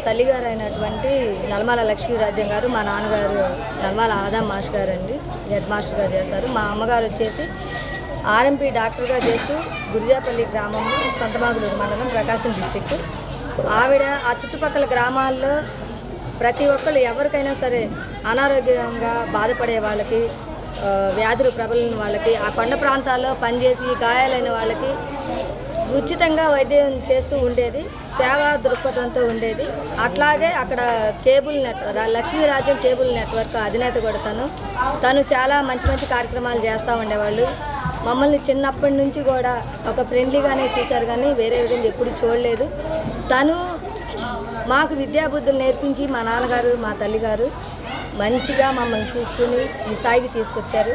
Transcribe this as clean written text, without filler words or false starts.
తల్లిగారు అయినటువంటి నల్మాల లక్ష్మీరాజ్యం గారు, మా నాన్నగారు నల్మాల ఆదాం మాస్టర్ గారు అండి, హెడ్ మాస్టర్గా చేశారు. మా అమ్మగారు వచ్చేసి ఆర్ఎంపీ డాక్టర్గా చేస్తూ గురిజాపల్లి గ్రామంలో సంతమాగులూరు మండలం ప్రకాశం డిస్టిక్. ఆవిడ ఆ చుట్టుపక్కల గ్రామాల్లో ప్రతి ఒక్కళ్ళు ఎవరికైనా సరే అనారోగ్యంగా బాధపడే వాళ్ళకి, వ్యాధులు ప్రబలిన వాళ్ళకి, ఆ కొండ ప్రాంతాల్లో పనిచేసి గాయాలైన వాళ్ళకి ఉచితంగా వైద్యం చేస్తూ ఉండేది. సేవా దృక్పథంతో ఉండేది. అట్లాగే అక్కడ cable network, Lakshmirajyam cable network అధినేత కూడా తను చాలా మంచి మంచి కార్యక్రమాలు చేస్తూ ఉండేవాళ్ళు. మమ్మల్ని చిన్నప్పటి నుంచి కూడా ఒక ఫ్రెండ్లీగానే చూశారు, కానీ వేరే విధంగా ఎప్పుడు చూడలేదు. తను మాకు విద్యాబుద్ధులు నేర్పించి మా నాన్నగారు, మా తల్లిగారు మంచిగా మమ్మల్ని చూసుకుని ఈ స్థాయికి తీసుకొచ్చారు.